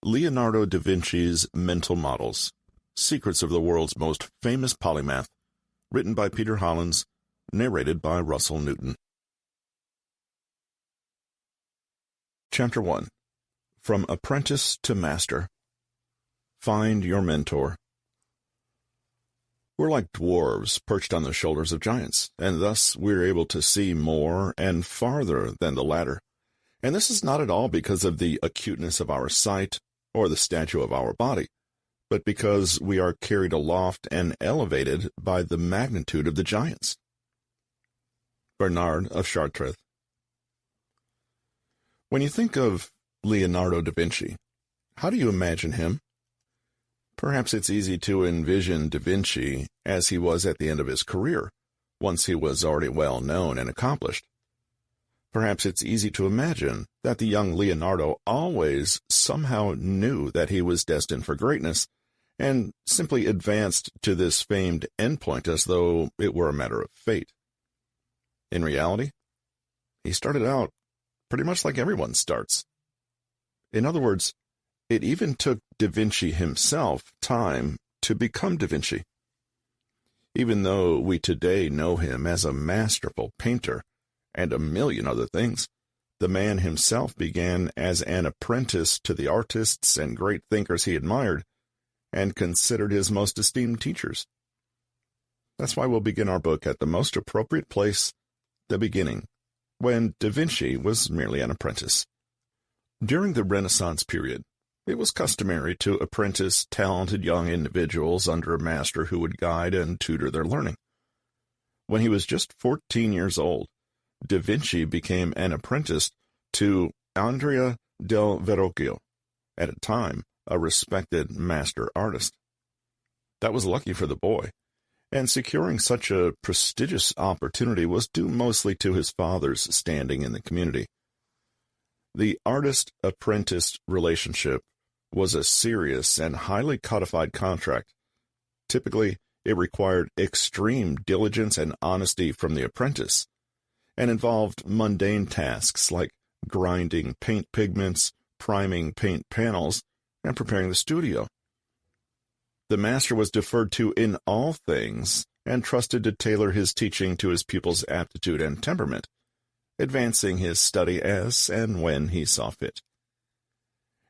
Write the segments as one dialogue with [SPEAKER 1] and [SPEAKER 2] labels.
[SPEAKER 1] Leonardo da Vinci's Mental Models, Secrets of the World's Most Famous Polymath, written by Peter Hollins, narrated by Russell Newton. Chapter 1. From Apprentice to Master. Find your mentor. We're like dwarves perched on the shoulders of giants, and thus we're able to see more and farther than the latter. And this is not at all because of the acuteness of our sight or the stature of our body, but because we are carried aloft and elevated by the magnitude of the giants. Bernard of Chartres. When you think of Leonardo da Vinci, how do you imagine him? Perhaps it's easy to envision da Vinci as he was at the end of his career, once he was already well known and accomplished. Perhaps it's easy to imagine that the young Leonardo always somehow knew that he was destined for greatness, and simply advanced to this famed endpoint as though it were a matter of fate. In reality, he started out pretty much like everyone starts. In other words, it even took da Vinci himself time to become da Vinci. Even though we today know him as a masterful painter and a million other things, the man himself began as an apprentice to the artists and great thinkers he admired and considered his most esteemed teachers. That's why we'll begin our book at the most appropriate place, the beginning, when da Vinci was merely an apprentice. During the Renaissance period, it was customary to apprentice talented young individuals under a master who would guide and tutor their learning. When he was just 14 years old, da Vinci became an apprentice to Andrea del Verrocchio, at a time a respected master artist. That was lucky for the boy, and securing such a prestigious opportunity was due mostly to his father's standing in the community. The artist-apprentice relationship was a serious and highly codified contract. Typically, it required extreme diligence and honesty from the apprentice, and involved mundane tasks like grinding paint pigments, priming paint panels, and preparing the studio. The master was deferred to in all things and trusted to tailor his teaching to his pupil's aptitude and temperament, advancing his study as and when he saw fit.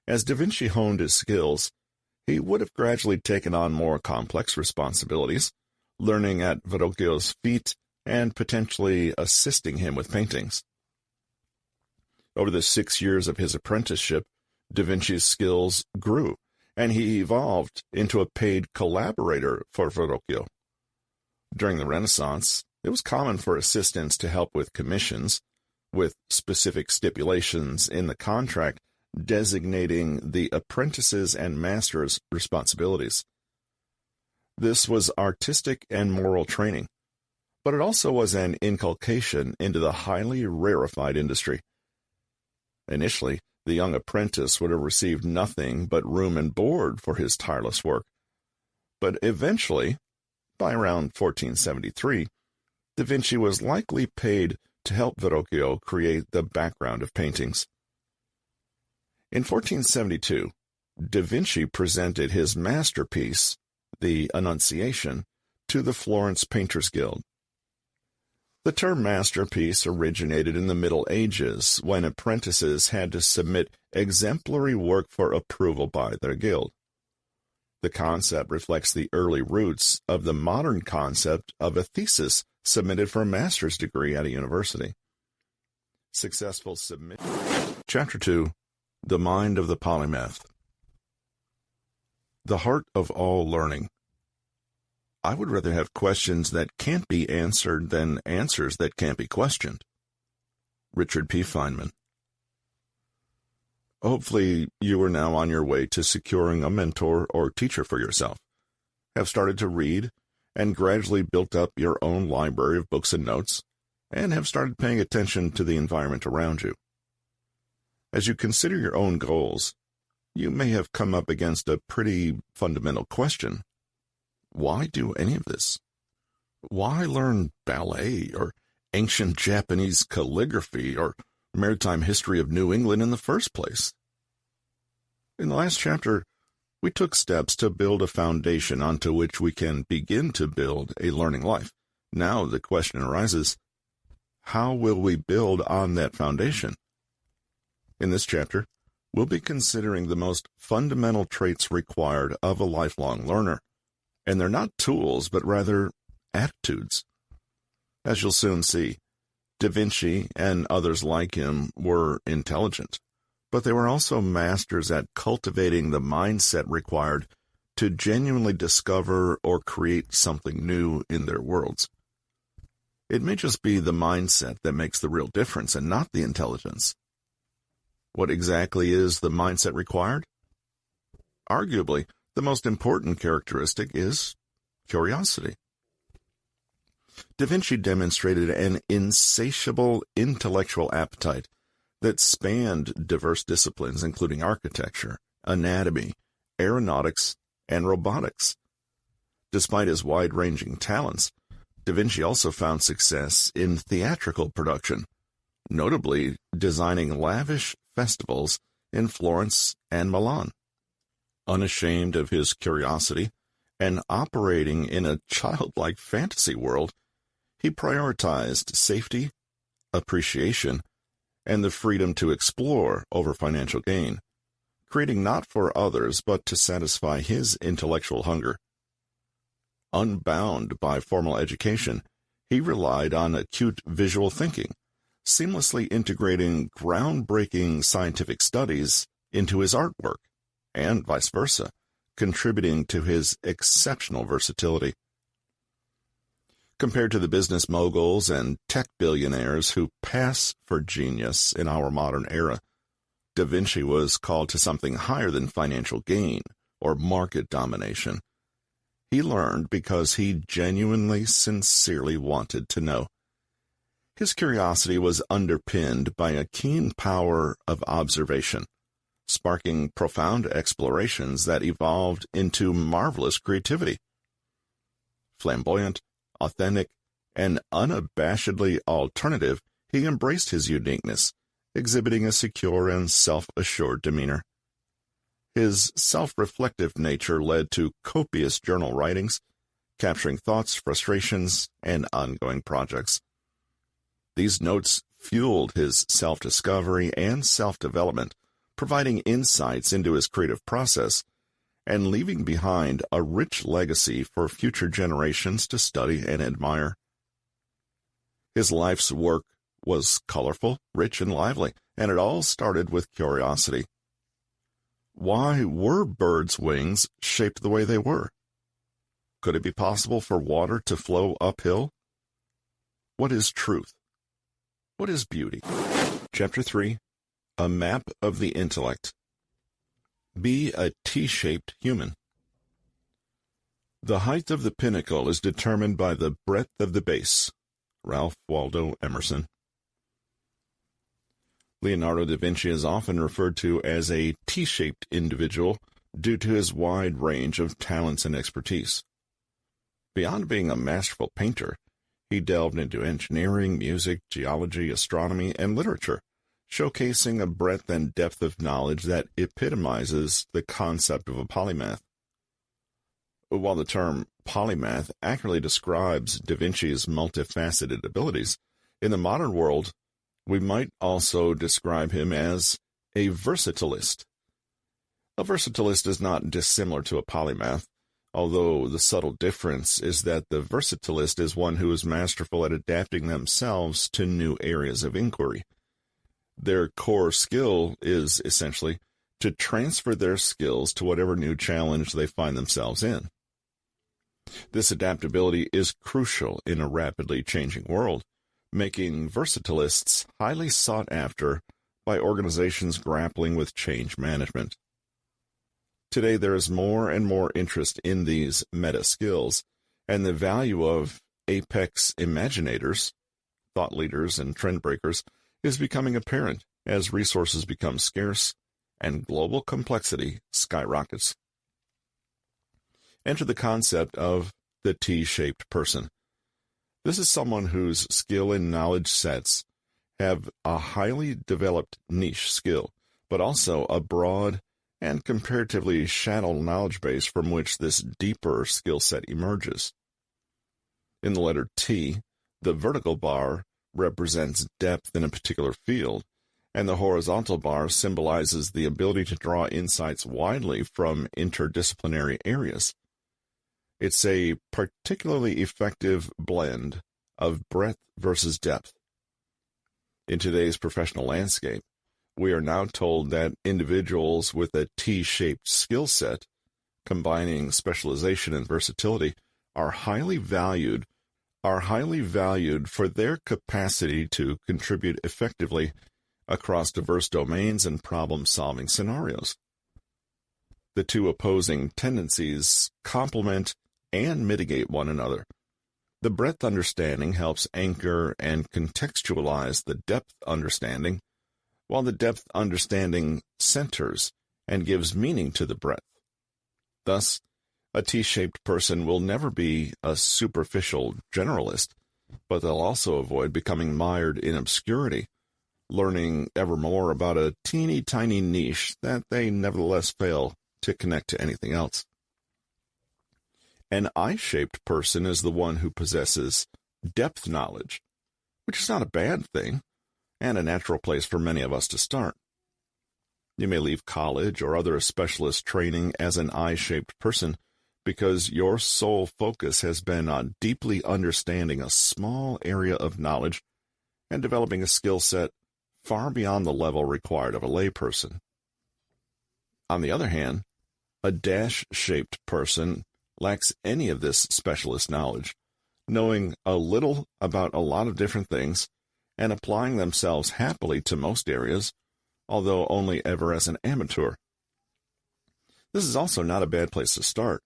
[SPEAKER 1] As da Vinci honed his skills, he would have gradually taken on more complex responsibilities, learning at Verrocchio's feet and potentially assisting him with paintings. Over the 6 years of his apprenticeship, da Vinci's skills grew, and he evolved into a paid collaborator for Verrocchio. During the Renaissance, it was common for assistants to help with commissions, with specific stipulations in the contract designating the apprentices' and masters' responsibilities. This was artistic and moral training, but it also was an inculcation into the highly rarefied industry. Initially, the young apprentice would have received nothing but room and board for his tireless work, but eventually, by around 1473, da Vinci was likely paid to help Verrocchio create the background of paintings. In 1472, da Vinci presented his masterpiece, the Annunciation, to the Florence Painters Guild. The term masterpiece originated in the Middle Ages, when apprentices had to submit exemplary work for approval by their guild. The concept reflects the early roots of the modern concept of a thesis submitted for a master's degree at a university. Successful submission. Chapter 2. The Mind of the Polymath. The heart of all learning. I would rather have questions that can't be answered than answers that can't be questioned. Richard P. Feynman. Hopefully, you are now on your way to securing a mentor or teacher for yourself, have started to read, and gradually built up your own library of books and notes, and have started paying attention to the environment around you. As you consider your own goals, you may have come up against a pretty fundamental question. Why do any of this? Why learn ballet or ancient Japanese calligraphy or maritime history of New England in the first place? In the last chapter, we took steps to build a foundation onto which we can begin to build a learning life. Now the question arises, how will we build on that foundation? In this chapter, we'll be considering the most fundamental traits required of a lifelong learner. And they're not tools, but rather attitudes. As you'll soon see, Da Vinci and others like him were intelligent, but they were also masters at cultivating the mindset required to genuinely discover or create something new in their worlds. It may just be the mindset that makes the real difference and not the intelligence. What exactly is the mindset required? Arguably, the most important characteristic is curiosity. Da Vinci demonstrated an insatiable intellectual appetite that spanned diverse disciplines, including architecture, anatomy, aeronautics, and robotics. Despite his wide-ranging talents, Da Vinci also found success in theatrical production, notably designing lavish festivals in Florence and Milan. Unashamed of his curiosity and operating in a childlike fantasy world, he prioritized safety, appreciation, and the freedom to explore over financial gain, creating not for others but to satisfy his intellectual hunger. Unbound by formal education, he relied on acute visual thinking, seamlessly integrating groundbreaking scientific studies into his artwork, and vice versa, contributing to his exceptional versatility. Compared to the business moguls and tech billionaires who pass for genius in our modern era, Da Vinci was called to something higher than financial gain or market domination. He learned because he genuinely, sincerely wanted to know. His curiosity was underpinned by a keen power of observation, sparking profound explorations that evolved into marvelous creativity. Flamboyant, authentic, and unabashedly alternative, he embraced his uniqueness, exhibiting a secure and self-assured demeanor. His self-reflective nature led to copious journal writings, capturing thoughts, frustrations, and ongoing projects. These notes fueled his self-discovery and self-development, providing insights into his creative process and leaving behind a rich legacy for future generations to study and admire. His life's work was colorful, rich, and lively, and it all started with curiosity. Why were birds' wings shaped the way they were? Could it be possible for water to flow uphill? What is truth? What is beauty? Chapter 3, A Map of the Intellect. Be a T-shaped human. The height of the pinnacle is determined by the breadth of the base. Ralph Waldo Emerson. Leonardo da Vinci is often referred to as a T-shaped individual due to his wide range of talents and expertise. Beyond being a masterful painter, he delved into engineering, music, geology, astronomy, and literature, showcasing a breadth and depth of knowledge that epitomizes the concept of a polymath. While the term polymath accurately describes Da Vinci's multifaceted abilities, in the modern world, we might also describe him as a versatilist. A versatilist is not dissimilar to a polymath, although the subtle difference is that the versatilist is one who is masterful at adapting themselves to new areas of inquiry. Their core skill is, essentially, to transfer their skills to whatever new challenge they find themselves in. This adaptability is crucial in a rapidly changing world, making versatilists highly sought after by organizations grappling with change management. Today, there is more and more interest in these meta skills, and the value of apex imaginators, thought leaders, and trend breakers is becoming apparent as resources become scarce and global complexity skyrockets. Enter the concept of the T-shaped person. This is someone whose skill and knowledge sets have a highly developed niche skill, but also a broad and comparatively shallow knowledge base from which this deeper skill set emerges. In the letter T, the vertical bar represents depth in a particular field, and the horizontal bar symbolizes the ability to draw insights widely from interdisciplinary areas. It's a particularly effective blend of breadth versus depth. In today's professional landscape, we are now told that individuals with a T-shaped skill set, combining specialization and versatility, are highly valued for their capacity to contribute effectively across diverse domains and problem-solving scenarios. The two opposing tendencies complement and mitigate one another. The breadth understanding helps anchor and contextualize the depth understanding, while the depth understanding centers and gives meaning to the breadth. Thus, a T-shaped person will never be a superficial generalist, but they'll also avoid becoming mired in obscurity, learning ever more about a teeny-tiny niche that they nevertheless fail to connect to anything else. An I-shaped person is the one who possesses depth knowledge, which is not a bad thing, and a natural place for many of us to start. You may leave college or other specialist training as an I-shaped person because your sole focus has been on deeply understanding a small area of knowledge and developing a skill set far beyond the level required of a layperson. On the other hand, a dash-shaped person lacks any of this specialist knowledge, knowing a little about a lot of different things and applying themselves happily to most areas, although only ever as an amateur. This is also not a bad place to start,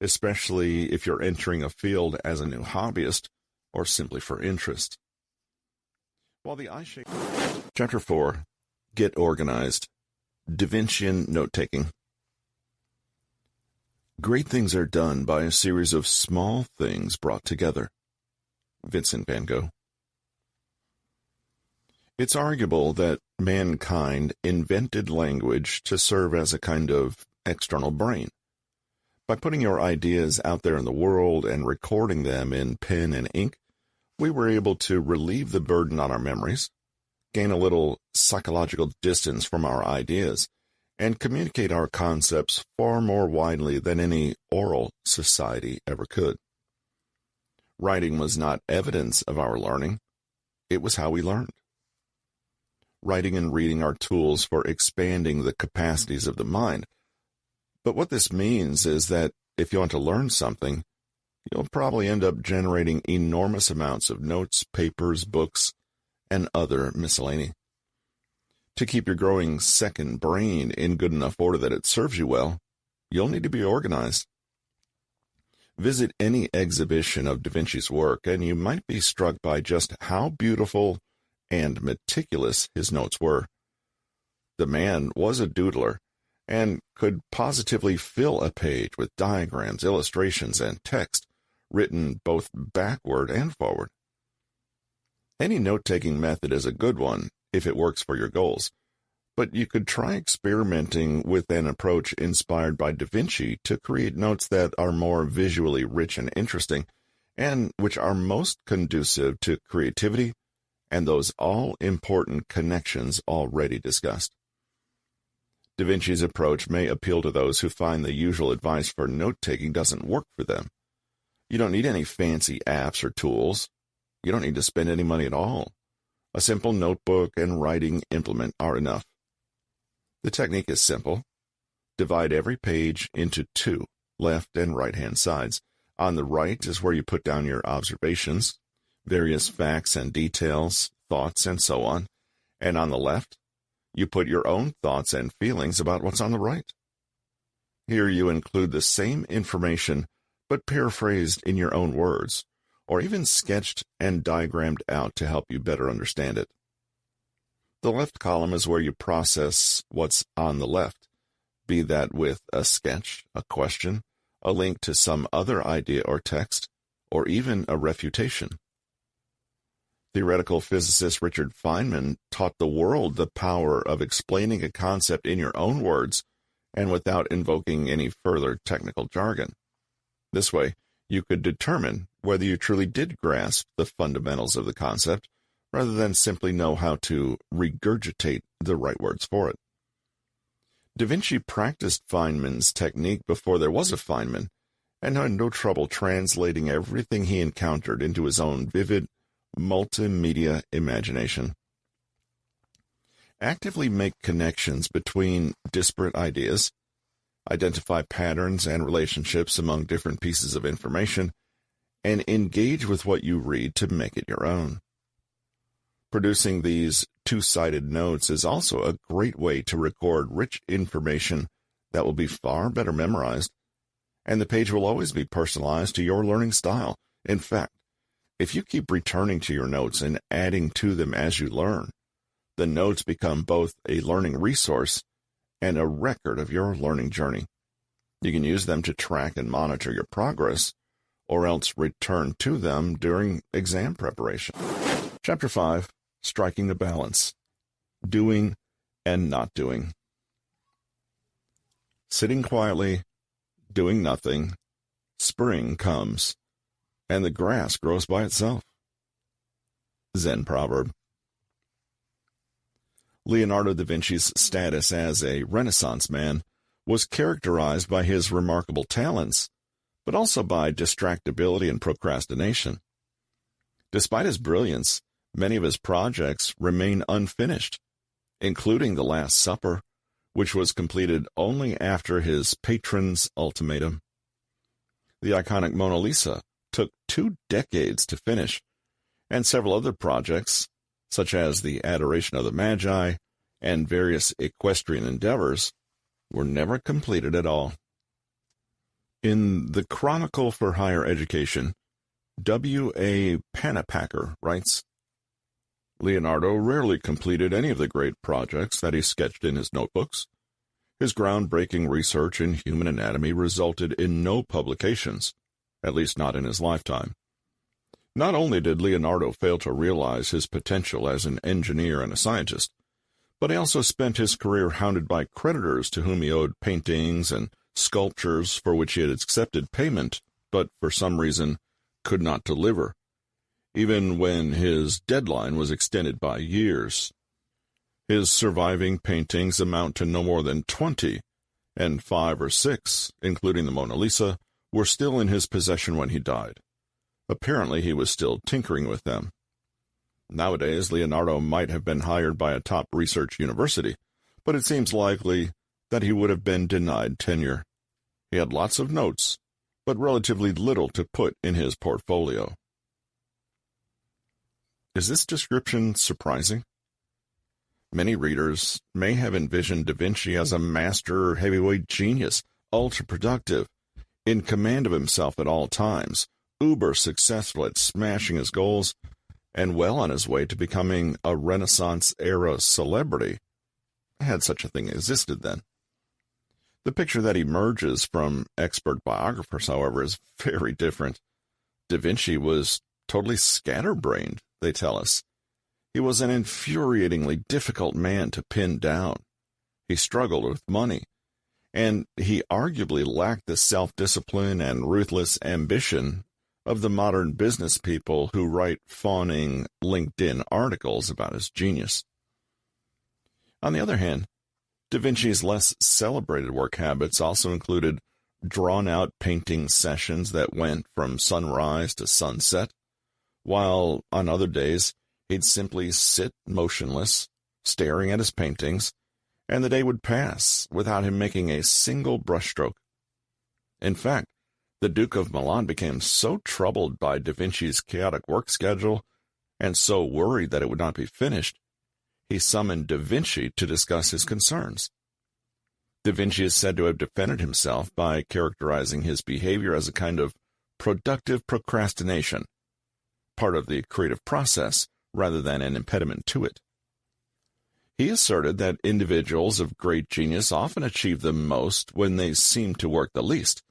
[SPEAKER 1] especially if you're entering a field as a new hobbyist or simply for interest. While the I-shape. Chapter 4. Get Organized. Da Vincian Note-Taking. Great things are done by a series of small things brought together. Vincent van Gogh. It's arguable that mankind invented language to serve as a kind of external brain. By putting your ideas out there in the world and recording them in pen and ink, we were able to relieve the burden on our memories, gain a little psychological distance from our ideas, and communicate our concepts far more widely than any oral society ever could. Writing was not evidence of our learning, it was how we learned. Writing and reading are tools for expanding the capacities of the mind, but what this means is that if you want to learn something, you'll probably end up generating enormous amounts of notes, papers, books, and other miscellany. To keep your growing second brain in good enough order that it serves you well, you'll need to be organized. Visit any exhibition of Da Vinci's work, and you might be struck by just how beautiful and meticulous his notes were. The man was a doodler, and could positively fill a page with diagrams, illustrations, and text, written both backward and forward. Any note-taking method is a good one if it works for your goals, but you could try experimenting with an approach inspired by Da Vinci to create notes that are more visually rich and interesting, and which are most conducive to creativity and those all-important connections already discussed. Da Vinci's approach may appeal to those who find the usual advice for note-taking doesn't work for them. You don't need any fancy apps or tools. You don't need to spend any money at all. A simple notebook and writing implement are enough. The technique is simple. Divide every page into two, left and right-hand sides. On the right is where you put down your observations, various facts and details, thoughts, and so on. And on the left, you put your own thoughts and feelings about what's on the right. Here you include the same information, but paraphrased in your own words, or even sketched and diagrammed out to help you better understand it. The left column is where you process what's on the left, be that with a sketch, a question, a link to some other idea or text, or even a refutation. Theoretical physicist Richard Feynman taught the world the power of explaining a concept in your own words and without invoking any further technical jargon. This way, you could determine whether you truly did grasp the fundamentals of the concept, rather than simply know how to regurgitate the right words for it. Da Vinci practiced Feynman's technique before there was a Feynman, and had no trouble translating everything he encountered into his own vivid, multimedia imagination. Actively make connections between disparate ideas, identify patterns and relationships among different pieces of information, and engage with what you read to make it your own. Producing these two-sided notes is also a great way to record rich information that will be far better memorized, and the page will always be personalized to your learning style. In fact, if you keep returning to your notes and adding to them as you learn, the notes become both a learning resource and a record of your learning journey. You can use them to track and monitor your progress, or else return to them during exam preparation. Chapter 5, Striking the Balance. Doing and not doing. Sitting quietly, doing nothing, spring comes, and the grass grows by itself. Zen proverb. Leonardo da Vinci's status as a Renaissance man was characterized by his remarkable talents, but also by distractibility and procrastination. Despite his brilliance, many of his projects remain unfinished, including The Last Supper, which was completed only after his patron's ultimatum. The iconic Mona Lisa took 2 decades to finish, and several other projects, such as the Adoration of the Magi and various equestrian endeavors, were never completed at all. In the Chronicle for Higher Education, W.A. Panapacker writes, Leonardo rarely completed any of the great projects that he sketched in his notebooks. His groundbreaking research in human anatomy resulted in no publications, at least not in his lifetime. Not only did Leonardo fail to realize his potential as an engineer and a scientist, but he also spent his career hounded by creditors to whom he owed paintings and sculptures for which he had accepted payment, but for some reason could not deliver, even when his deadline was extended by years. His surviving paintings amount to no more than 20, and 5 or 6, including the Mona Lisa, were still in his possession when he died. Apparently he was still tinkering with them. Nowadays, Leonardo might have been hired by a top research university, but it seems likely that he would have been denied tenure. He had lots of notes, but relatively little to put in his portfolio. Is this description surprising? Many readers may have envisioned Da Vinci as a master heavyweight genius, ultra-productive, in command of himself at all times, uber-successful at smashing his goals, and well on his way to becoming a Renaissance-era celebrity, had such a thing existed then. The picture that emerges from expert biographers, however, is very different. Da Vinci was totally scatterbrained, they tell us. He was an infuriatingly difficult man to pin down. He struggled with money, and he arguably lacked the self-discipline and ruthless ambition of the modern business people who write fawning LinkedIn articles about his genius. On the other hand, Da Vinci's less celebrated work habits also included drawn-out painting sessions that went from sunrise to sunset, while on other days he'd simply sit motionless, staring at his paintings, and the day would pass without him making a single brushstroke. In fact, the Duke of Milan became so troubled by Da Vinci's chaotic work schedule and so worried that it would not be finished, he summoned Da Vinci to discuss his concerns. Da Vinci is said to have defended himself by characterizing his behavior as a kind of productive procrastination, part of the creative process rather than an impediment to it. He asserted that individuals of great genius often achieve the most when they seem to work the least,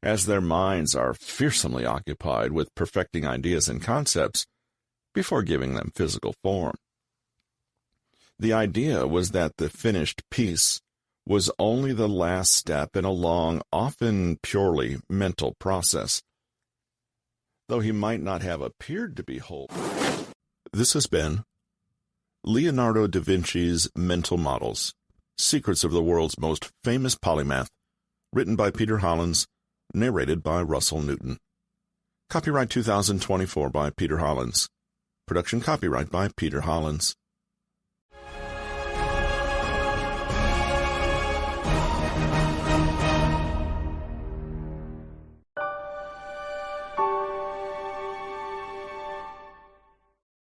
[SPEAKER 1] as their minds are fearsomely occupied with perfecting ideas and concepts before giving them physical form. The idea was that the finished piece was only the last step in a long, often purely mental process. Though he might not have appeared to be whole. This has been Leonardo da Vinci's Mental Models, Secrets of the World's Most Famous Polymath, written by Peter Hollins, narrated by Russell Newton. Copyright 2024 by Peter Hollins. Production copyright by Peter Hollins.